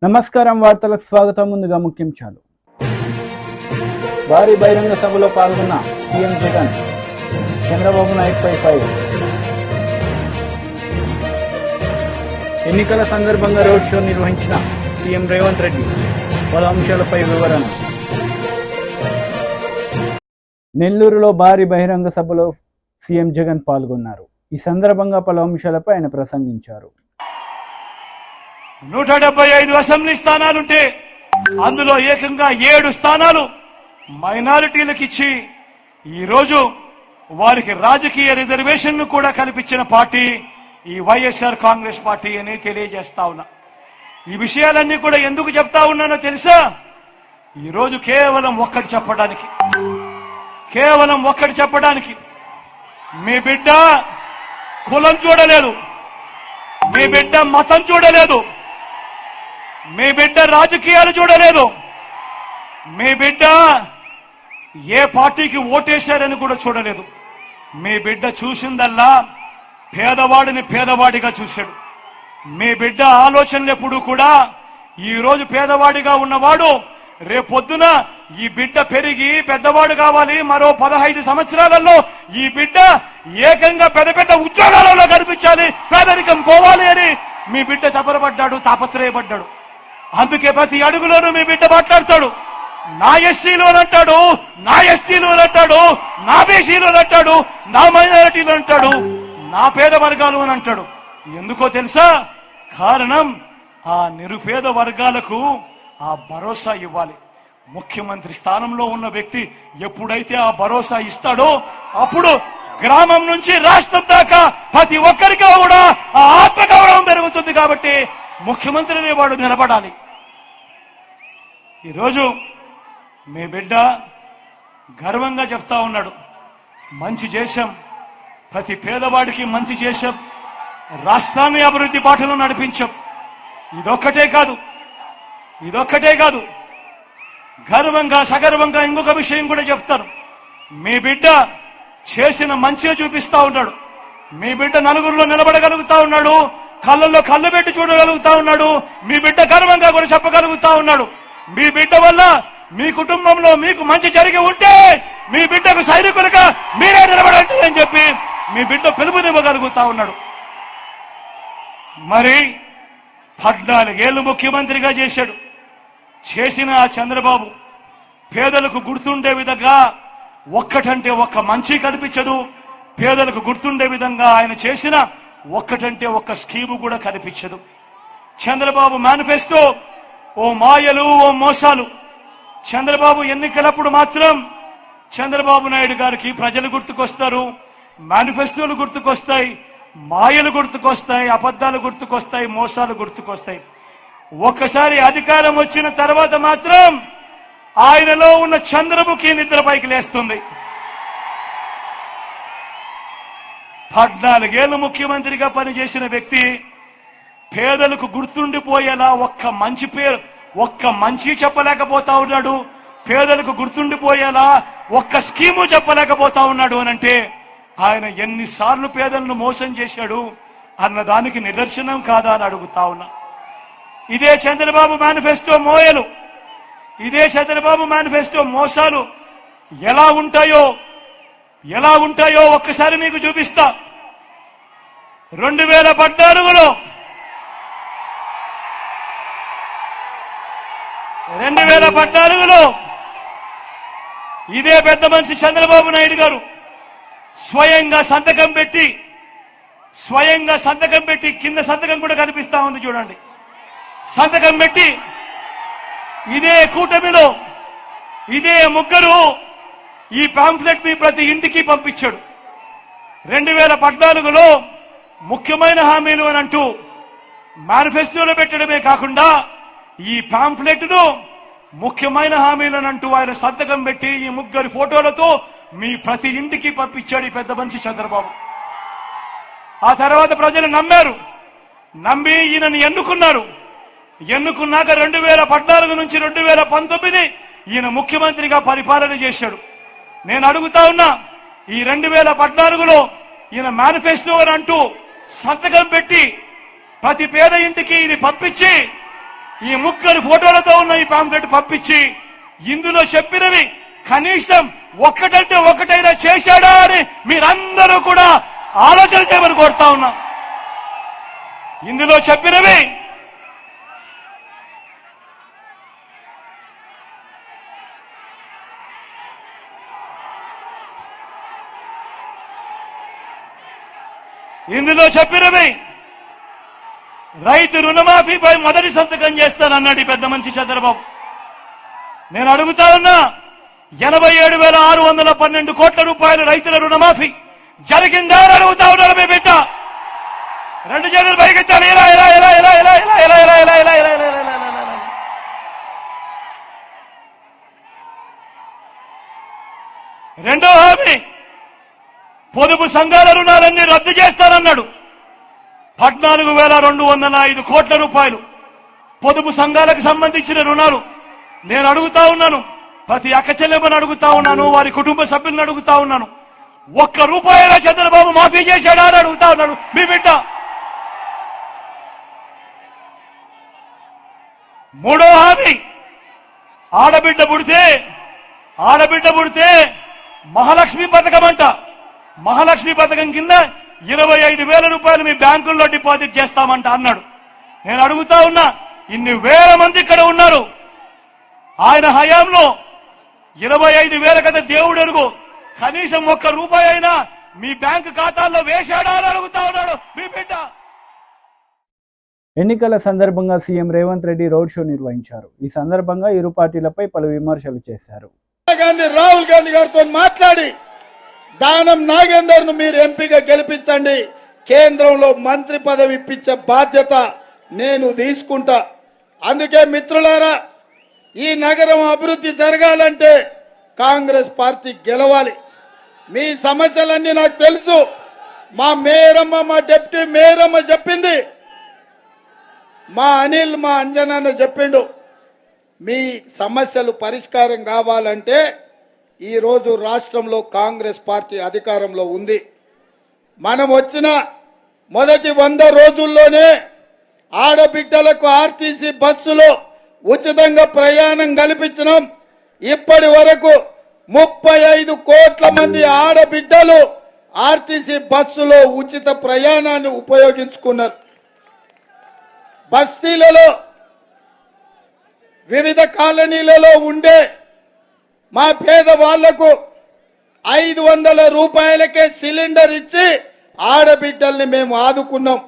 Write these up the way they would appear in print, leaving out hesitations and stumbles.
నమస్కారం, వార్తలకు స్వాగతం. ముందుగా ముఖ్యాంశాలు. భారీ బహిరంగ సభలో పాల్గొన్న సీఎం జగన్, చంద్రబాబు నాయుడుపై ఫైర్. ఎన్నికల సందర్భంగా రోడ్ షో నిర్వహించిన సీఎం రేవంత్ రెడ్డి, పలు అంశాలపై వివరణ. నెల్లూరులో భారీ బహిరంగ సభలో సీఎం జగన్ పాల్గొన్నారు. ఈ సందర్భంగా పలు అంశాలపై ఆయన ప్రసంగించారు. 175 అసెంబ్లీ స్థానాలుంటే అందులో ఏకంగా 7 స్థానాలు మైనారిటీలకు ఇచ్చి ఈరోజు వారికి రాజకీయ రిజర్వేషన్ కూడా కల్పించిన పార్టీ ఈ వైఎస్ఆర్ కాంగ్రెస్ పార్టీ అని తెలియజేస్తా ఉన్నా. ఈ విషయాలన్నీ కూడా ఎందుకు చెప్తా ఉన్నానో తెలుసా? ఈరోజు కేవలం ఒక్కటి చెప్పడానికి మీ బిడ్డ కులం చూడలేదు, మీ బిడ్డ మతం చూడలేదు, మీ బిడ్డ రాజకీయాలు చూడలేదు, మీ బిడ్డ ఏ పార్టీకి ఓటేశారని కూడా చూడలేదు. మీ బిడ్డ చూసిందల్లా పేదవాడిని పేదవాడిగా చూశాడు. మీ బిడ్డ ఆలోచనలు ఎప్పుడు కూడా ఈరోజు పేదవాడిగా ఉన్నవాడు రేపొద్దున ఈ బిడ్డ పెరిగి పెద్దవాడు కావాలి, మరో 15 సంవత్సరాలలో ఈ బిడ్డ ఏకంగా పెద్ద పెద్ద ఉద్యోగాలలో కనిపించాలి, పేదరికం పోవాలి అని మీ బిడ్డ తపరపడ్డాడు, తాపత్రయపడ్డాడు. అందుకే ప్రతి అడుగులోనూ మీ బిడ్డ మాట్లాడతాడు. నా ఎస్సీలు అని అంటాడు, నా ఎస్టీలు అని అంటాడు, నా బీసీలు అని అంటాడు, నా మైనారిటీలు అంటాడు, నా పేద వర్గాలు అని అంటాడు. ఎందుకో తెలుసా? కారణం ఆ నిరుపేద వర్గాలకు ఆ భరోసా ఇవ్వాలి. ముఖ్యమంత్రి స్థానంలో ఉన్న వ్యక్తి ఎప్పుడైతే ఆ భరోసా ఇస్తాడో అప్పుడు గ్రామం నుంచి రాష్ట్రం దాకా ప్రతి ఒక్కరికి కూడా ఆ ఆత్మగౌరవం పెరుగుతుంది. కాబట్టి ముఖ్యమంత్రి అనేవాడు నిలబడాలి. ఈరోజు మీ బిడ్డ గర్వంగా చెప్తా ఉన్నాడు, మంచి చేశాం, ప్రతి పేదవాడికి మంచి చేశాం, రాష్ట్రాన్ని అభివృద్ధి బాటలో నడిపించాం. ఇదొక్కటే కాదు, గర్వంగా సగర్వంగా ఇంకొక విషయం కూడా చెప్తాను. మీ బిడ్డ చేసిన మంచిగా చూపిస్తా ఉన్నాడు. మీ బిడ్డ నలుగురిలో నిలబడగలుగుతా ఉన్నాడు, కళ్ళల్లో కళ్ళు పెట్టి చూడగలుగుతా ఉన్నాడు. మీ బిడ్డ గర్వంగా కూడా చెప్పగలుగుతా ఉన్నాడు. మీ బిడ్డ వల్ల మీ కుటుంబంలో మీకు మంచి జరిగి ఉంటే మీ బిడ్డకు సైనికులుగా మీరే నిలబడండి అని చెప్పి మీ బిడ్డ పిలుపునివ్వగలుగుతా ఉన్నాడు. మరి 14 ఏళ్లు ముఖ్యమంత్రిగా చేసిన ఆ చంద్రబాబు పేదలకు గుర్తుండే విధంగా ఒక్కటంటే ఒక్క మంచి కనిపించదు. పేదలకు గుర్తుండే విధంగా ఆయన చేసిన ఒక్కటంటే ఒక్క స్కీము కూడా కనిపించదు. చంద్రబాబు మేనిఫెస్టో ఓ మాయలు, ఓ మోసాలు. చంద్రబాబు ఎన్నికలప్పుడు మాత్రం చంద్రబాబు నాయుడు గారికి ప్రజలు గుర్తుకొస్తారు, మేనిఫెస్టోలు గుర్తుకొస్తాయి, మాయలు గుర్తుకొస్తాయి, అబద్ధాలు గుర్తుకొస్తాయి, మోసాలు గుర్తుకొస్తాయి. ఒక్కసారి అధికారం వచ్చిన తర్వాత మాత్రం ఆయనలో ఉన్న చంద్రముఖి నిద్రపైకి లేస్తుంది. 14 ఏళ్లు ముఖ్యమంత్రిగా పనిచేసిన వ్యక్తి పేదలకు గుర్తుండిపోయేలా ఒక్క మంచి చెప్పలేకపోతా ఉన్నాడు. పేదలకు గుర్తుండిపోయేలా ఒక్క స్కీము చెప్పలేకపోతా ఉన్నాడు అనంటే ఆయన ఎన్నిసార్లు పేదలను మోసం చేశాడు అన్నదానికి నిదర్శనం కాదా అని అడుగుతా ఉన్నా. ఇదే చంద్రబాబు మేనిఫెస్టో మోయలు, ఇదే చంద్రబాబు మేనిఫెస్టో మోసాలు ఎలా ఉంటాయో ఒక్కసారి మీకు చూపిస్తా. 2014లో ఇదే పెద్ద మనిషి చంద్రబాబు నాయుడు గారు స్వయంగా సంతకం పెట్టి కింద సంతకం కూడా కనిపిస్తా ఉంది చూడండి. సంతకం పెట్టి ఇదే కూటమిలో ఇదే ముగ్గురు ఈ పాంఫ్లెట్ మీ ప్రతి ఇంటికి పంపించాడు. 2014లో ముఖ్యమైన హామీలు అని అంటూ మేనిఫెస్టోలో పెట్టడమే కాకుండా ఈ పాంఫ్లెట్ ను ముఖ్యమైన హామీలు అని అంటూ ఆయన సంతకం పెట్టి ఈ ముగ్గురు ఫోటోలతో మీ ప్రతి ఇంటికి పంపించాడు ఈ పెద్ద మనిషి చంద్రబాబు. ఆ తర్వాత ప్రజలు నమ్మి ఈయనని ఎన్నుకున్నాక 2014 నుంచి 2019 ఈయన ముఖ్యమంత్రిగా పరిపాలన చేశాడు. నేను అడుగుతా ఉన్నా, ఈ 2014లో ఈయన మేనిఫెస్టో అని అంటూ సంతకం పెట్టి ప్రతి పేద ఇంటికి ఇది పంపించి ఈ ముగ్గురు ఫోటోలతో ఉన్న ఈ పాంప్లెట్ పంపించి ఇందులో చెప్పినవి కనీసం ఒక్కటంటే ఒకటైనా చేశాడా అని మీరందరూ కూడా ఆలోచన చేయమని కోరుతా ఉన్నా. ఇందులో చెప్పినవి రైతు రుణమాఫీపై మొదటి సంతకం చేస్తానన్నాడు ఈ పెద్ద మనిషి చంద్రబాబు. నేను అడుగుతా ఉన్నా, 87,612 కోట్ల రూపాయలు రైతుల రుణమాఫీ జరిగిందా అని అడుగుతా ఉన్నాడు మీ బిడ్డ. రెండు చేతులు పైకెత్తాలి. ఇలా ఇలా ఇలా ఇలా ఇలా ఇలా ఇలా ఇలా ఇలా ఇలా ఇలా ఇలా ఇలా ఇలా ఇలా. రెండో హామీ, పొదుపు సంఘాల రుణాలన్నీ రద్దు చేస్తానన్నాడు. 14,205 కోట్ల రూపాయలు పొదుపు సంఘాలకు సంబంధించిన రుణాలు. నేను అడుగుతా ఉన్నాను, ప్రతి అక్క చెల్లెమ్మని అడుగుతా ఉన్నాను, వారి కుటుంబ సభ్యులను అడుగుతా ఉన్నాను, ఒక్క రూపాయలా చంద్రబాబు మాఫీ చేశాడా అని అడుగుతా ఉన్నాడు మీ బిడ్డ. మూడో హామీ, ఆడబిడ్డ పుడితే మహాలక్ష్మి పథకం అంట. మహాలక్ష్మి పథకం కింద 25,000 రూపాయలు మీ బ్యాంకుల్లో డిపాజిట్ చేస్తామంట అన్నాడు. నేను అడుగుతా ఉన్నా, ఇన్ని వేల మంది ఇక్కడ ఉన్నారు, ఆయన హయాంలో 25,000 కదా దేవుడు ఎరుగు, కనీసం ఒక్క రూపాయి అయినా మీ బ్యాంకు ఖాతాల్లో వేశాడా అని అడుగుతా ఉన్నాడు మీ బిడ్డ. ఎన్నికల సందర్భంగా CM Revanth Reddy road show నిర్వహించారు. ఈ సందర్భంగా ఇరు పార్టీలపై పలు విమర్శలు చేశారు. రాహుల్ గాంధీ గారితో మాట్లాడి దానం నాగేందర్ ను మీరు ఎంపీగా గెలిపించండి, కేంద్రంలో మంత్రి పదవి ఇప్పించే బాధ్యత నేను తీసుకుంటా. అందుకే మిత్రులారా, ఈ నగరం అభివృద్ధి జరగాలంటే కాంగ్రెస్ పార్టీ గెలవాలి. మీ సమస్యలన్నీ నాకు తెలుసు. మా మేయరమ్మ, మా డిప్యూటీ మేయరమ్మ చెప్పింది, మా అనిల్, మా అంజనాన్న చెప్పిండు. మీ సమస్యలు పరిష్కారం కావాలంటే ఈరోజు రాష్ట్రంలో కాంగ్రెస్ పార్టీ అధికారంలో ఉంది. మనం వచ్చిన మొదటి 100 రోజుల్లోనే ఆడబిడ్డలకు ఆర్టీసీ బస్సులో ఉచితంగా ప్రయాణం కల్పించినాం. ఇప్పటి వరకు 35 కోట్ల మంది ఆడబిడ్డలు ఆర్టీసీ బస్సులో ఉచిత ప్రయాణాన్ని ఉపయోగించుకున్నారు. బస్తీలలో, వివిధ కాలనీలలో ఉండే మా పేదవాళ్లకు 500 రూపాయలకే సిలిండర్ ఇచ్చి ఆడబిడ్డల్ని మేము ఆదుకున్నాం.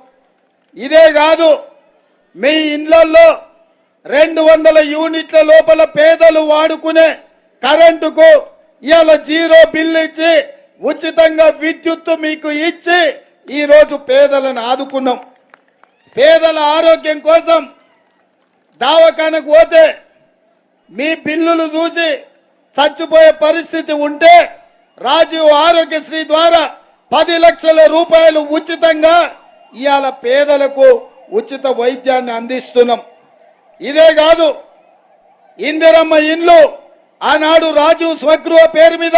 ఇదే కాదు, మీ ఇండ్లలో 200 యూనిట్ల లోపల పేదలు వాడుకునే కరెంటుకు ఇవాళ 0 బిల్లు ఇచ్చి ఉచితంగా విద్యుత్తు మీకు ఇచ్చి ఈరోజు పేదలను ఆదుకున్నాం. పేదల ఆరోగ్యం కోసం దవాఖానకు పోతే మీ బిల్లులు చూసి చచ్చిపోయే పరిస్థితి ఉంటే రాజీవ్ ఆరోగ్యశ్రీ ద్వారా 10 లక్షల రూపాయలు ఉచితంగా ఇవాళ పేదలకు ఉచిత వైద్యాన్ని అందిస్తున్నాం. ఇదే కాదు, ఇందిరమ్మ ఇండ్లు ఆనాడు రాజీవ్ స్వగృహ పేరు మీద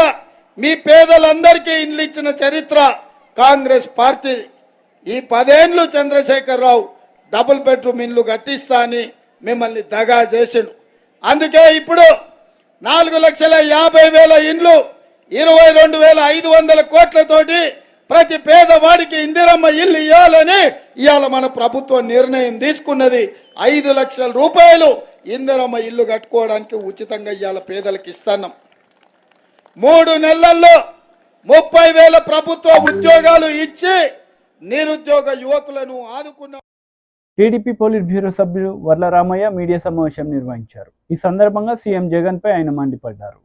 మీ పేదలందరికీ ఇండ్లు ఇచ్చిన చరిత్ర కాంగ్రెస్ పార్టీ. ఈ 10 ఏళ్లు చంద్రశేఖరరావు డబుల్ బెడ్రూమ్ ఇండ్లు కట్టిస్తా అని మిమ్మల్ని దగా చేసిండు. అందుకే ఇప్పుడు 4,50,000 ఇండ్లు 22,500 కోట్లతోటి ప్రతి పేదవాడికి ఇందిరమ్మ ఇల్లు ఇవ్వాలని ఇవాళ మన ప్రభుత్వం నిర్ణయం తీసుకున్నది. 5 లక్షల రూపాయలు ఇందిరమ్మ ఇల్లు కట్టుకోవడానికి ఉచితంగా ఇవాళ పేదలకు ఇస్తున్నాం. 3 నెలల్లో 30,000 ప్రభుత్వ ఉద్యోగాలు ఇచ్చి నిరుద్యోగ యువకులను ఆదుకున్నాం. టీడీపీ పోలిట్ బ్యూరో సభ్యులు వర్ల రామయ్య మీడియా సమావేశం నిర్వహించారు. ఈ సందర్భంగా సీఎం జగన్ పై ఆయన మండిపడ్డారు.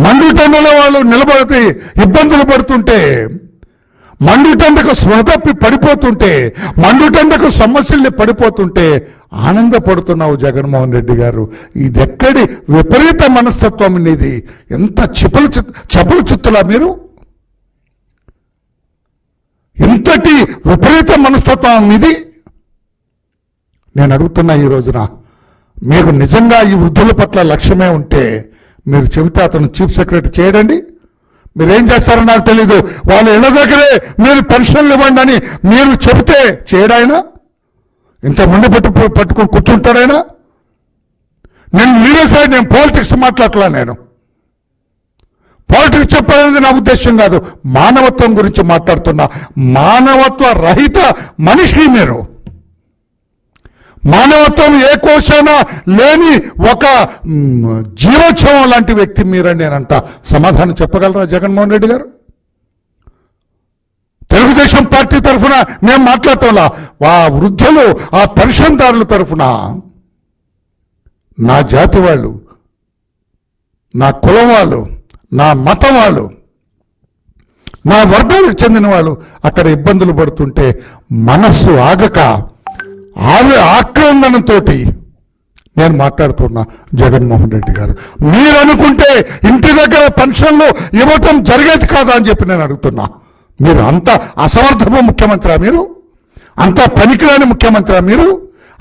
మండుటెండలో వాళ్ళు నిలబడి ఇబ్బందులు పడుతుంటే, మండుటెండకు స్మృతప్పి పడిపోతుంటే, మండుటెండకు సమస్యల్ని పడిపోతుంటే ఆనందపడుతున్నావు జగన్మోహన్ రెడ్డి గారు. ఇది ఎక్కడి విపరీత మనస్తత్వం ఇది? ఎంత చపల చుత్తలా మీరు? ఇంతటి విపరీత మనస్తత్వం ఇది? నేను అడుగుతున్నా, ఈ రోజున మీకు నిజంగా ఈ వృద్ధుల పట్ల లక్ష్యమే ఉంటే మీరు చెబితే అతను చీఫ్ సెక్రటరీ చేయడండి. మీరేం చేస్తారో నాకు తెలీదు. వాళ్ళ ఇళ్ళ దగ్గరే మీరు పెన్షన్లు ఇవ్వండి అని మీరు చెబితే చేయడాయన? ఇంత ముందు పట్టుకుని కూర్చుంటాడైనా? నేను పాలిటిక్స్ మాట్లాడలా. నేను పాలిటిక్స్ చెప్పాలనేది నా ఉద్దేశం కాదు. మానవత్వం గురించి మాట్లాడుతున్నా. మానవత్వ రహిత మనిషి మీరు. మానవత్వం ఏ కోశాన లేని ఒక జీవోత్సవం లాంటి వ్యక్తి మీరని నేనంట. సమాధానం చెప్పగలరా జగన్మోహన్ రెడ్డి గారు? తెలుగుదేశం పార్టీ తరఫున మేము మాట్లాడటంలా, ఆ వృద్ధులు, ఆ పెన్షన్దారుల తరఫున, నా జాతి వాళ్ళు, నా కులం వాళ్ళు, నా మతం వాళ్ళు, నా వర్గాలకు చెందిన వాళ్ళు అక్కడ ఇబ్బందులు పడుతుంటే మనస్సు ఆగక ఆక్రందనతో నేను మాట్లాడుతున్నా. జగన్మోహన్ రెడ్డి గారు, మీరు అనుకుంటే ఇంటి దగ్గర పెన్షన్లు ఇవ్వటం జరిగేది కాదా అని చెప్పి నేను అడుగుతున్నా. మీరు అంత అసమర్థపు ముఖ్యమంత్రి? మీరు అంత పనికిరాని ముఖ్యమంత్రి? మీరు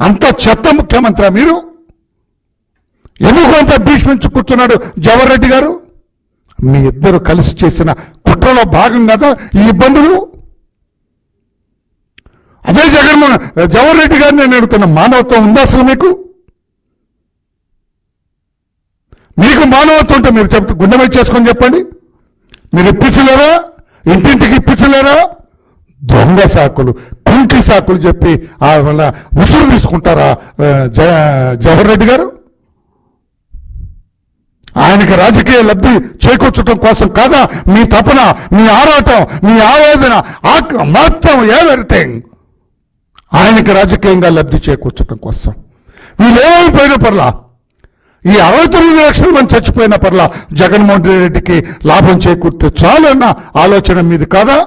అంత చెత్త ముఖ్యమంత్రి? మీరు ఎందుకు అంత భీష్మించి కూర్చున్నాడు జవహర్ రెడ్డి గారు? మీ ఇద్దరు కలిసి చేసిన కుట్రలో భాగం కదా ఈ ఇబ్బందులు. అదే జవహర్ రెడ్డి గారిని నేను అడుగుతున్న, మానవత్వం ఉందా అసలు మీకు? మీకు మానవత్వం ఉంటే మీరు చెప్తే గుండె మీద చేసుకొని చెప్పండి. మీరు ఇప్పించలేరా? ఇంటింటికి ఇప్పించలేరా? దొంగ సాకులు, కుంటి సాకులు చెప్పి వల్ల ఉసురు తీసుకుంటారా జవహర్ రెడ్డి గారు? ఆయనకి రాజకీయ లబ్ధి చేకూర్చడం కోసం కాదా మీ తపన, మీ ఆరాటం, మీ ఆవేదన, మొత్తం ఎవ్రీథింగ్ ఆయనకి రాజకీయంగా లబ్ధి చేకూర్చడం కోసం. వీళ్ళు ఏమైపోయిన పర్లా, ఈ 69 లక్షల మంది చచ్చిపోయిన పర్లా జగన్మోహన్ రెడ్డికి లాభం చేకూర్తే చాలు అన్న ఆలోచన మీది కాదా?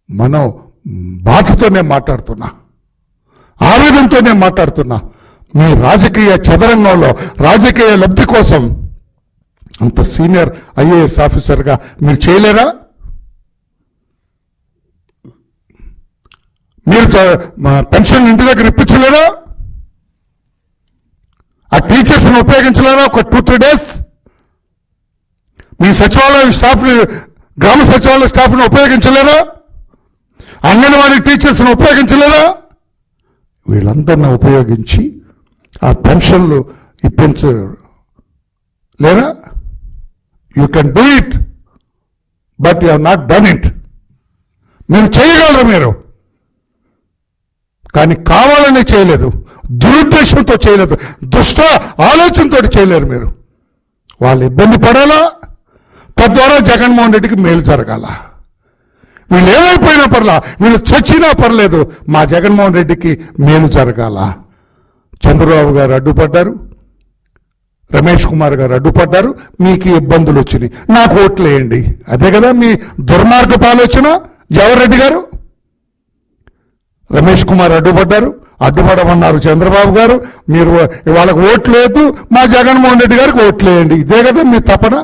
మనం బాధతోనే మాట్లాడుతున్నా, ఆవేదనతోనే మాట్లాడుతున్నా. మీ రాజకీయ చదరంగంలో రాజకీయ లబ్ధి కోసం అంత సీనియర్ ఐఏఎస్ ఆఫీసర్గా మీరు చేయలేరా? మీరు పెన్షన్ ఇంటి దగ్గర ఇప్పించలేరా? ఆ టీచర్స్ని ఉపయోగించలేరా ఒక 2-3 డేస్? మీ సచివాలయం స్టాఫ్ని, గ్రామ సచివాలయ స్టాఫ్ని ఉపయోగించలేరా? అంగన్వాడీ టీచర్స్ని ఉపయోగించలేరా? వీళ్ళందరినీ ఉపయోగించి ఆ పెన్షన్లు ఇప్పించలేరా? You can do it, but you have not done it. మీరు చేయగలరు మీరు, కానీ కావాలని చేయలేదు, దురుద్దేశంతో చేయలేదు, దుష్ట ఆలోచనతో చేయలేరు మీరు. వాళ్ళు ఇబ్బంది పడాలా, తద్వారా జగన్మోహన్ రెడ్డికి మేలు జరగాల. వీళ్ళు ఏమైపోయినా పర్లా, వీళ్ళు చచ్చినా పర్లేదు, మా జగన్మోహన్ రెడ్డికి మేలు జరగాల. చంద్రబాబు గారు అడ్డుపడ్డారు, రమేష్ కుమార్ గారు అడ్డుపడ్డారు, మీకు ఇబ్బందులు వచ్చినాయి, నాకు ఓట్లు వేయండి. అదే కదా మీ దుర్మార్గపు ఆలోచన జవహర్ రెడ్డి గారు. రమేష్ కుమార్ అడ్డుపడ్డారు, అడ్డుపడమన్నారు చంద్రబాబు గారు, మీరు వాళ్ళకు ఓట్లు లేదు, మా జగన్మోహన్ రెడ్డి గారికి ఓట్లు వేయండి. ఇదే కదా మీ తపన.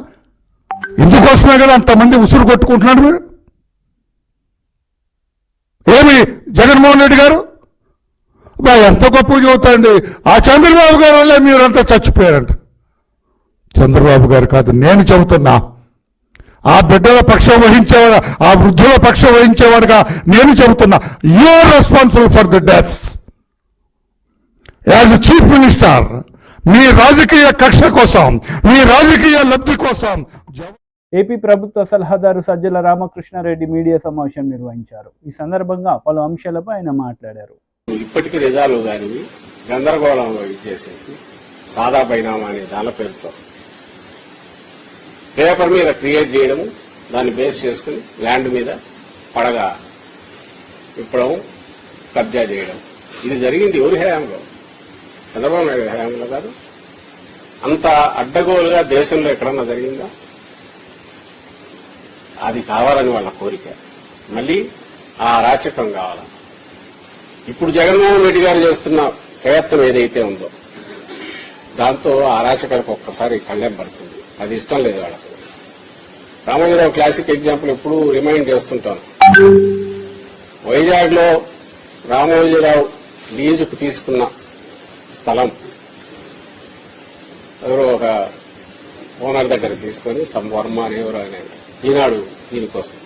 ఇందుకోసమే కదా అంతమంది ఉసురు కొట్టుకుంటున్నాడు మీరు. ఏమి జగన్మోహన్ రెడ్డి గారు ఎంత గొప్ప చెబుతాండి, ఆ చంద్రబాబు గారు వల్లే మీరంతా చచ్చిపోయారంట. చంద్రబాబు గారు కాదు, నేను చెబుతున్నా. ఆ బిడ్డల పక్షం వహించేవాడు, ఆ వృద్ధుల పక్షం వహించేవాడుగా నేను చెబుతున్నా. You are responsible for the deaths as chief minister. మీ రాజకీయ కక్ష కోసం, మీ రాజకీయ లబ్ధి కోసం. ఏపీ ప్రభుత్వ సలహాదారు సజ్జల రామకృష్ణారెడ్డి మీడియా సమావేశం నిర్వహించారు. ఈ సందర్భంగా పలు అంశాలపై ఆయన మాట్లాడారు. ఇప్పటికీ నిజాలు దానివి గందరగోళంలో ఇచ్చేసేసి సాదా బైనామా అనే దాని పేరుతో పేపర్ మీద క్రియేట్ చేయడము, దాన్ని బేస్ చేసుకుని ల్యాండ్ మీద పడగా ఇప్పడం, కబ్జా చేయడం. ఇది జరిగింది ఎవరి హయాంలో? చంద్రబాబు నాయుడు హయాంలో కాదు. అంత అడ్డగోలుగా దేశంలో ఎక్కడన్నా జరిగిందా? అది కావాలని వాళ్ళ కోరిక. మళ్ళీ ఆ అరాచకం కావాలి. ఇప్పుడు జగన్మోహన్ రెడ్డి గారు చేస్తున్న ప్రయత్నం ఏదైతే ఉందో దాంతో ఆ అరాచకానికి ఒక్కసారి కళ్ళెం పడుతుంది. అది ఇష్టం లేదు వాళ్ళకు. రామోజీరావు క్లాసిక్ ఎగ్జాంపుల్ ఎప్పుడు రిమైండ్ చేస్తుంటాను. వైజాగ్ లో రామోజీరావు లీజుకు తీసుకున్న స్థలం ఎవరో ఒక ఓనర్ దగ్గర తీసుకొని వర్మ అని ఎవరో అనేది ఈనాడు దీనికోసం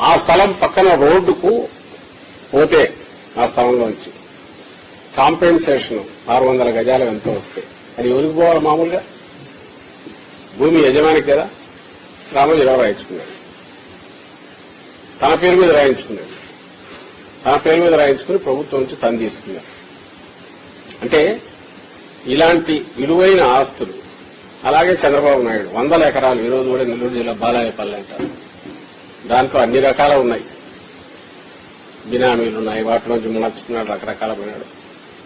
ఆ స్థలం పక్కన రోడ్డుకు పోతే ఆ స్థలంలోంచి కాంపెన్సేషన్ 600 గజాలు ఎంతో వస్తాయి. అది ఎవరికి పోవాలి? మామూలుగా భూమి యజమానికి కదా. రామోజీరావు రాయించుకున్నాడు, తన పేరు మీద రాయించుకున్నాడు, తన పేరు మీద రాయించుకుని ప్రభుత్వం నుంచి తను తీసుకున్నాడు. అంటే ఇలాంటి విలువైన ఆస్తులు. అలాగే చంద్రబాబు నాయుడు 100 ఎకరాలు ఈ రోజు కూడా నెల్లూరు జిల్లా బాలాయపల్లి అంటారు. దాంట్లో అన్ని రకాల ఉన్నాయి, బినామీలు ఉన్నాయి, వాటిలోంచి మునర్చుకున్నాడు, రకరకాల పోయినాడు.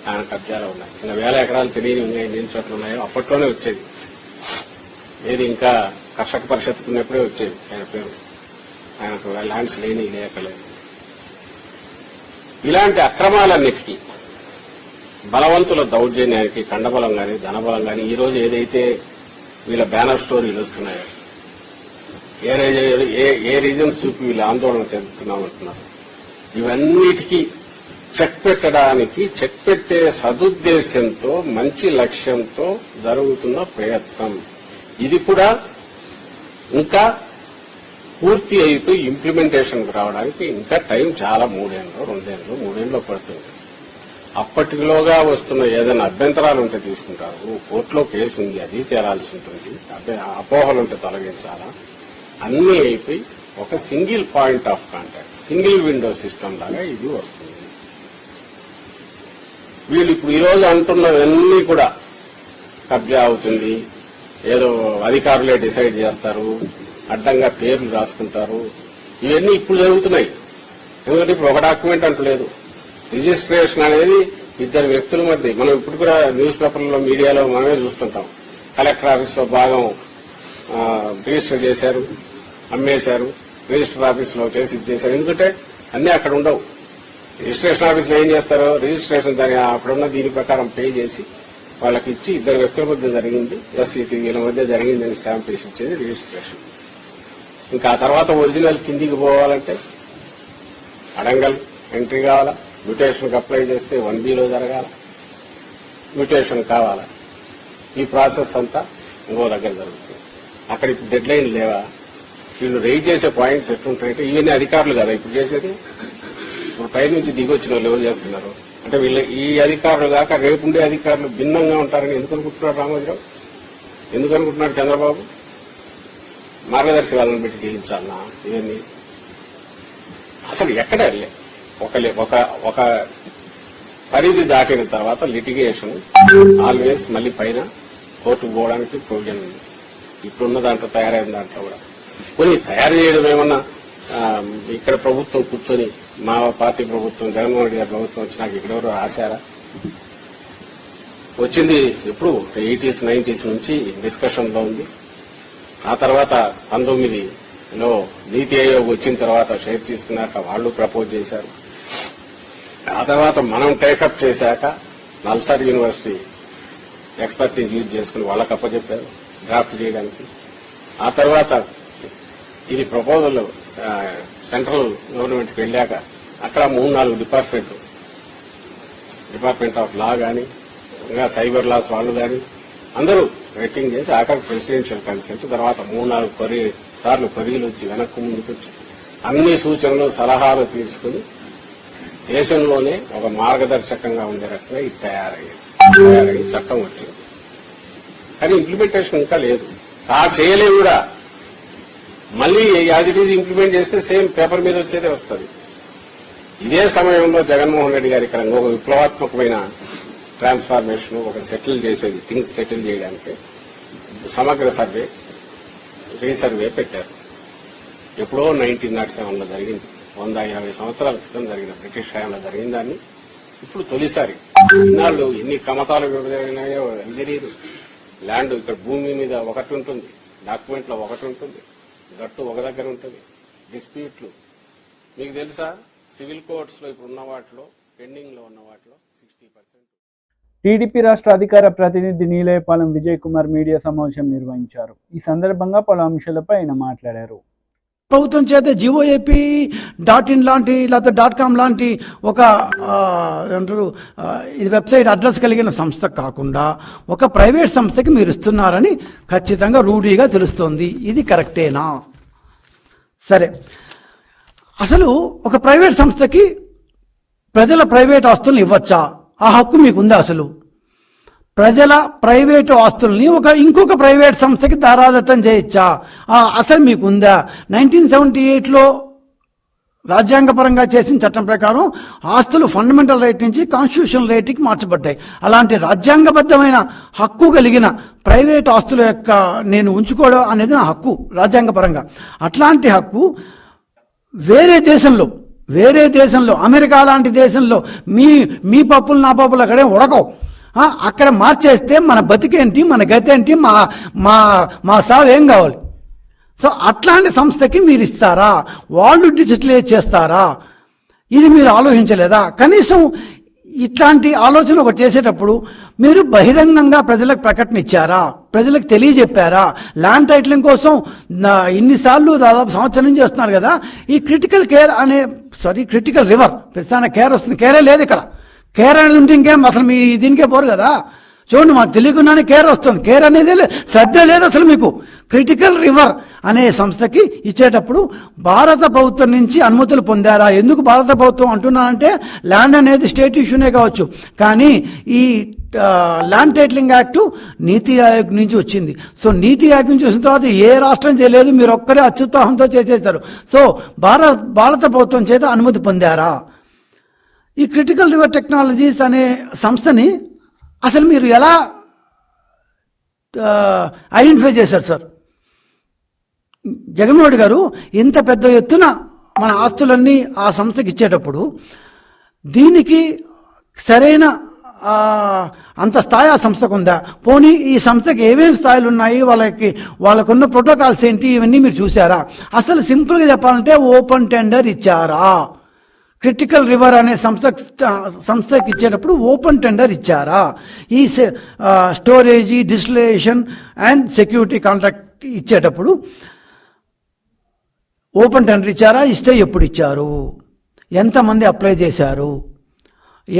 ఆయన కబ్జాలు ఉన్నాయి. ఇంకా 1000 ఎకరాలు తెలియని ఉన్నాయి, ఎన్ని చోట్ల ఉన్నాయో అప్పట్లోనే వచ్చేది. ఏది ఇంకా కర్షక పరిషత్తుకున్నప్పుడే వచ్చేది ఆయన పేరు. ఆయనకు ల్యాండ్స్ లేకలేదు. ఇలాంటి అక్రమాలన్నిటికీ, బలవంతుల దౌర్జన్యానికి, కండబలం గాని ధనబలం గాని, ఈ రోజు ఏదైతే వీళ్ళ బ్యానర్ స్టోరీలు వస్తున్నాయో, ఏ రీజన్స్ చూపి వీళ్ళు ఆందోళన చెందుతున్నామంటున్నారు, ఇవన్నిటికీ చెక్ పెట్టడానికి, చెక్ పెట్టే సదుద్దేశంతో, మంచి లక్ష్యంతో జరుగుతున్న ప్రయత్నం. ఇది కూడా ఇంకా పూర్తి అయిపోయి ఇంప్లిమెంటేషన్కి రావడానికి ఇంకా టైం చాలా 3 ఏళ్ళు పడుతుంది. అప్పటిలోగా వస్తున్న ఏదైనా అభ్యంతరాలు ఉంటే తీసుకుంటారు, కోర్టులో కేసు ఉంది, అది తేలాల్సి ఉంటుంది, అపోహలుంటే తొలగించాలా, అన్నీ అయిపోయి ఒక single point of contact, single window system లాగా ఇది వస్తుంది. వీళ్ళు ఇప్పుడు ఈరోజు అంటున్నవన్నీ కూడా కబ్జా అవుతుంది, ఏదో అధికారులే డిసైడ్ చేస్తారు, అడ్డంగా పేర్లు రాసుకుంటారు, ఇవన్నీ ఇప్పుడు జరుగుతున్నాయి. ఎందుకంటే ఇప్పుడు ఒక డాక్యుమెంట్ అంటూ లేదు. రిజిస్ట్రేషన్ అనేది 2 వ్యక్తుల మధ్య. మనం ఇప్పుడు కూడా న్యూస్ పేపర్లలో, మీడియాలో మనమే చూస్తుంటాం. కలెక్టర్ ఆఫీస్ లో భాగం రిజిస్టర్ చేశారు, అమ్మేశారు, రిజిస్టర్ ఆఫీస్ లో చేసి ఇచ్చేశారు. ఎందుకంటే అన్ని అక్కడ ఉండవు. రిజిస్ట్రేషన్ ఆఫీస్ లో ఏం చేస్తారో, రిజిస్ట్రేషన్ దాని అక్కడున్న దీని ప్రకారం పే చేసి వాళ్ళకి ఇచ్చి 2 వ్యక్తుల మధ్య జరిగింది, ఎస్సీటీ వీళ్ళ మధ్య జరిగిందని స్టాంప్ వేసి ఇచ్చేది రిజిస్ట్రేషన్. ఇంకా ఆ తర్వాత ఒరిజినల్ కిందికి పోవాలంటే అడంగల్ ఎంట్రీ కావాలా, మ్యూటేషన్కి అప్లై చేస్తే 1Bలో జరగాల, మ్యూటేషన్ కావాలా. ఈ ప్రాసెస్ అంతా ఇంకో దగ్గర జరుగుతుంది. అక్కడ ఇప్పుడు డెడ్ లైన్ లేవా? వీళ్ళు రైజ్ చేసే పాయింట్స్ ఎట్లుంటాయంటే, ఇవన్నీ అధికారులు కదా ఇప్పుడు చేసేది. ఇప్పుడు పై నుంచి దిగి వచ్చిన వాళ్ళు ఎవరు చేస్తున్నారు అంటే, వీళ్ళు ఈ అధికారులు కాక రేపుండే అధికారులు భిన్నంగా ఉంటారని ఎందుకు అనుకుంటున్నారు రామోజీరావు? ఎందుకు అనుకుంటున్నారు చంద్రబాబు? మార్గదర్శి వాళ్ళని పెట్టి చేయించాలన్నా ఇవన్నీ? అసలు ఎక్కడ ఒక పరిధి దాటిన తర్వాత లిటిగేషన్ ఆల్వేస్ మళ్ళీ పైన కోర్టుకు పోవడానికి ప్రొవిజన్ ఉంది. ఇప్పుడున్న దాంట్లో, తయారైన దాంట్లో కూడా కొన్ని తయారు చేయడం ఏమన్నా ఇక్కడ ప్రభుత్వం కూర్చొని, మా పార్టీ ప్రభుత్వం, జగన్మోహన్ రెడ్డి గారి ప్రభుత్వం వచ్చినాక ఇక్కడెవరో రాశారా? వచ్చింది ఎప్పుడు 80s 90s నుంచి డిస్కషన్ లో ఉంది. ఆ తర్వాత 19లో నీతి ఆయోగ్ వచ్చిన తర్వాత షేర్ తీసుకున్నాక వాళ్ళు ప్రపోజ్ చేశారు. ఆ తర్వాత మనం టేకప్ చేశాక నల్సార్ యూనివర్సిటీ ఎక్స్పర్టీస్ యూజ్ చేసుకుని వాళ్ళకి అప్పచెప్పారు డ్రాఫ్ట్ చేయడానికి. ఆ తర్వాత ఇది ప్రపోజల్ సెంట్రల్ గవర్నమెంట్కి వెళ్ళాక అక్కడ 3-4 డిపార్ట్మెంట్ ఆఫ్ లా గాని, ఇంకా సైబర్ లాస్ వాళ్ళు గాని అందరూ రేటింగ్ చేసి ఆఖరికి ప్రెసిడెన్షియల్ కన్సెంట్, తర్వాత 3-4 సార్లు కొరీలు వచ్చి వెనక్కు ముందుకు వచ్చి అన్ని సూచనలు, సలహాలు తీసుకుని దేశంలోనే ఒక మార్గదర్శకంగా ఉండే రకంగా ఇది తయారయ్యి చట్టం వచ్చింది. కానీ ఇంప్లిమెంటేషన్ ఇంకా లేదు. చేయలేవు కూడా. మళ్ళీ యాజ్ ఇట్ ఈజ్ ఇంప్లిమెంట్ చేస్తే సేమ్ పేపర్ మీద వచ్చేదే వస్తుంది. ఇదే సమయంలో జగన్మోహన్ రెడ్డి గారు ఇక్కడ ఒక విప్లవాత్మకమైన ట్రాన్స్ఫార్మేషన్, ఒక సెటిల్ చేసేది, థింగ్స్ సెటిల్ చేయడానికి సమగ్ర సర్వే, రీసర్వే పెట్టారు. ఎప్పుడో 1907లో జరిగింది. 120 సంవత్సరాల క్రితం జరిగిన బ్రిటిష్ హయాంలో జరిగిన దాన్ని ఇప్పుడు తొలిసారి. ఇన్నాళ్ళు ఎన్ని కమతాలు విభజనాయో తెలియదు. ల్యాండ్ ఇక్కడ భూమి మీద ఒకటి ఉంటుంది, డాక్యుమెంట్ లో ఒకటి ఉంటుంది, గట్టు ఒక దగ్గర ఉంటుంది. డిస్ప్యూట్లు మీకు తెలుసా? సివిల్ కోర్ట్స్ లో ఇప్పుడు ఉన్న వాటిలో, పెండింగ్ లో ఉన్న వాటిలో 60%. టీడీపీ రాష్ట్ర అధికార ప్రతినిధి నీలేపాలెం విజయ్ కుమార్ మీడియా సమావేశం నిర్వహించారు. ఈ సందర్భంగా పలు అంశాలపై ఆయన మాట్లాడారు. ప్రభుత్వం చేత GOAP.in లాంటి లేకపోతే .com లాంటి ఒక ఏమంటారు ఇది వెబ్సైట్ అడ్రస్ కలిగిన సంస్థ కాకుండా ఒక ప్రైవేట్ సంస్థకి మీరు ఇస్తున్నారని ఖచ్చితంగా రూఢీగా తెలుస్తోంది. ఇది కరెక్టేనా? సరే, అసలు ఒక ప్రైవేట్ సంస్థకి ప్రజల ప్రైవేట్ ఆస్తులను ఇవ్వచ్చా ఆ హక్కు మీకుందా అసలు? ప్రజల ప్రైవేటు ఆస్తుల్ని ఇంకొక ప్రైవేట్ సంస్థకి దారాదత్తం చేయొచ్చా? అసలు మీకుందా? 1978లో రాజ్యాంగపరంగా చేసిన చట్టం ప్రకారం ఆస్తులు ఫండమెంటల్ రైట్ నుంచి కాన్స్టిట్యూషనల్ రైట్కి మార్చబడ్డాయి. అలాంటి రాజ్యాంగబద్ధమైన హక్కు కలిగిన ప్రైవేట్ ఆస్తుల యొక్క నేను ఉంచుకోవడం అనేది నా హక్కు రాజ్యాంగపరంగా. అట్లాంటి హక్కు వేరే దేశంలో అమెరికా లాంటి దేశంలో మీ పప్పులు నా పప్పులు అక్కడే ఉడకవు. అక్కడ మార్చేస్తే మన బతికేంటి, మన గతి ఏంటి, మా సావు ఏం కావాలి? సో అట్లాంటి సంస్థకి మీరు ఇస్తారా? వాళ్ళు డిజిటలైజ్ చేస్తారా? ఇది మీరు ఆలోచించలేదా? కనీసం ఇట్లాంటి ఆలోచన ఒకటి చేసేటప్పుడు మీరు బహిరంగంగా ప్రజలకు ప్రకటన ఇచ్చారా? ప్రజలకు తెలియజెప్పారా? ల్యాండ్ టైటిలింగ్ కోసం ఇన్నిసార్లు దాదాపు సంవత్సరం నుంచి చేస్తున్నారు కదా. ఈ క్రిటికల్ రివర్ ప్రధాన కేర్ వస్తుంది. కేరే లేదు ఇక్కడ. కేర్ అనేది ఉంటే ఇంకేం అసలు మీ దీనికే పోరు కదా. చూడండి, మాకు తెలియకుండానే కేర్ వస్తుంది. కేర్ అనేది శ్రద్ధ లేదు అసలు మీకు. క్రిటికల్ రివర్ అనే సంస్థకి ఇచ్చేటప్పుడు భారత ప్రభుత్వం నుంచి అనుమతులు పొందారా? ఎందుకు భారత ప్రభుత్వం అంటున్నానంటే ల్యాండ్ అనేది స్టేట్ ఇష్యూనే కావచ్చు, కానీ ఈ ల్యాండ్ టైటిలింగ్ యాక్ట్ నీతి ఆయోగ్ నుంచి వచ్చింది. సో నీతి ఆయోగ్ నుంచి వచ్చిన తర్వాత ఏ రాష్ట్రం చేయలేదు, మీరు ఒక్కరే అత్యుత్సాహంతో చేసేశారు. సో భారత ప్రభుత్వం చేత అనుమతి పొందారా? ఈ క్రిటికల్ రివర్ టెక్నాలజీస్ అనే సంస్థని అసలు మీరు ఎలా ఐడెంటిఫై చేశారు సార్? జగన్మోహన్ రెడ్డి గారు ఇంత పెద్ద ఎత్తున మన ఆస్తులన్నీ ఆ సంస్థకి ఇచ్చేటప్పుడు దీనికి సరైన అంత స్థాయి ఆ సంస్థకు ఉందా? పోనీ ఈ సంస్థకి ఏమేమి స్థాయిలు ఉన్నాయి, వాళ్ళకున్న ప్రోటోకాల్స్ ఏంటి, ఇవన్నీ మీరు చూసారా? అసలు సింపుల్గా చెప్పాలంటే ఓపెన్ టెండర్ ఇచ్చారా? క్రిటికల్ రివర్ అనే సంస్థకి ఇచ్చేటప్పుడు ఓపెన్ టెండర్ ఇచ్చారా? ఈ storage, distillation and security contract ఇచ్చేటప్పుడు ఓపెన్ టెండర్ ఇచ్చారా? ఇస్తే ఎప్పుడు ఇచ్చారు? ఎంతమంది అప్లై చేశారు?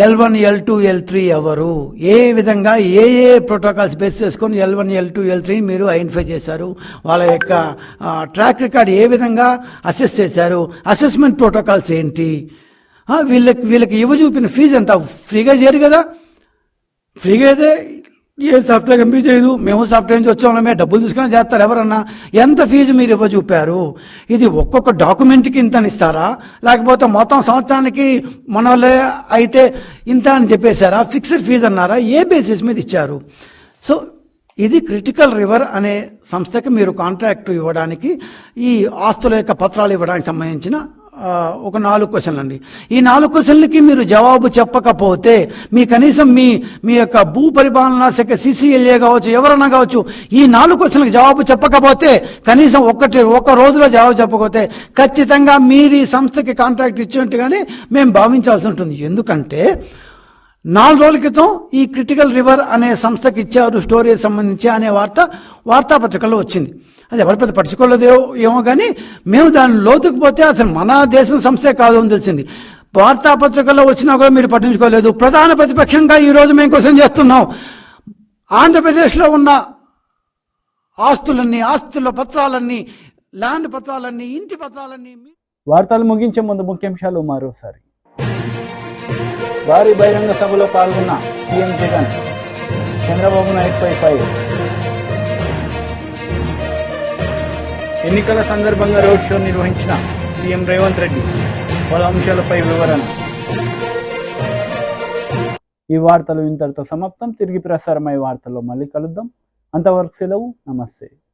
L1, L2, L3 ఎవరు? ఏ విధంగా ఏ ప్రోటోకాల్స్ బేస్ చేసుకొని L1, L2, L3 మీరు ఐడెంటిఫై చేశారు? వాళ్ళ యొక్క ట్రాక్ రికార్డ్ ఏ విధంగా అసెస్ చేశారు? అసెస్మెంట్ ప్రోటోకాల్స్ ఏంటి? వీళ్ళకి చూపిన ఫీజు ఎంత? ఫ్రీగా చేయరు కదా. ఫ్రీగా అయితే ఏ సాఫ్ట్వేర్ కంపెనీ చేయదు. మేము సాఫ్ట్వేర్ నుంచి వచ్చామే, డబ్బులు తీసుకుని చేస్తారు ఎవరన్నా. ఎంత ఫీజు మీరు చూపారు? ఇది ఒక్కొక్క డాక్యుమెంట్కి ఇంత ఇస్తారా, లేకపోతే మొత్తం సంవత్సరానికి మన వాళ్ళే అయితే ఇంత అని చెప్పేశారా? ఫిక్స్డ్ ఫీజు అన్నారా? ఏ బేసిస్ మీద ఇచ్చారు? సో ఇది క్రిటికల్ రివర్ అనే సంస్థకి మీరు కాంట్రాక్ట్ ఇవ్వడానికి, ఈ ఆస్తుల యొక్క పత్రాలు ఇవ్వడానికి సంబంధించిన ఒక 4 క్వశ్చన్లు అండి. ఈ 4 క్వశ్చన్లకి మీరు జవాబు చెప్పకపోతే, కనీసం మీ యొక్క భూ పరిపాలనా శాఖ CCLA కావచ్చు, ఎవరన్నా కావచ్చు, ఈ 4 క్వశ్చన్లకు జవాబు చెప్పకపోతే, కనీసం ఒక రోజులో జవాబు చెప్పకపోతే ఖచ్చితంగా మీరు ఈ సంస్థకి కాంట్రాక్ట్ ఇచ్చినట్టుగానే మేము భావించాల్సి ఉంటుంది. ఎందుకంటే 4 రోజుల క్రితం ఈ క్రిటికల్ రివర్ అనే సంస్థకి ఇచ్చారు స్టోరేజ్ సంబంధించి అనే వార్తాపత్రికల్లో వచ్చింది. అది ఎవరి పెద్ద పట్టించుకోలేదో ఏమో, కానీ మేము దాని లోతుకు పోతే అసలు మన దేశం సంస్థే కాదు అని తెలిసింది. వార్తాపత్రికల్లో వచ్చినా కూడా మీరు పట్టించుకోలేదు. ప్రధాన ప్రతిపక్షంగా ఈరోజు మేము క్వశ్చన్ చేస్తున్నాం. ఆంధ్రప్రదేశ్లో ఉన్న ఆస్తుల పత్రాలన్నీ, ల్యాండ్ పత్రాలన్నీ, ఇంటి పత్రాలన్నీ. వార్తలు ముగించే ముందు ముఖ్యాంశాలు మరోసారి. భారీ బహిరంగ సభలో పాల్గొన్న సీఎం జగన్, చంద్రబాబు నాయుడుపై ఫైర్. ఎన్నికల సందర్భంగా రోడ్ షో నిర్వహించిన సీఎం రేవంత్ రెడ్డి, పలు అంశాలపై వివరణ. ఈ వార్తలు ఇంతటితో సమాప్తం. తిరిగి ప్రసారమయ్యే వార్తల్లో మళ్ళీ కలుద్దాం. అంతవరకు సెలవు. నమస్తే.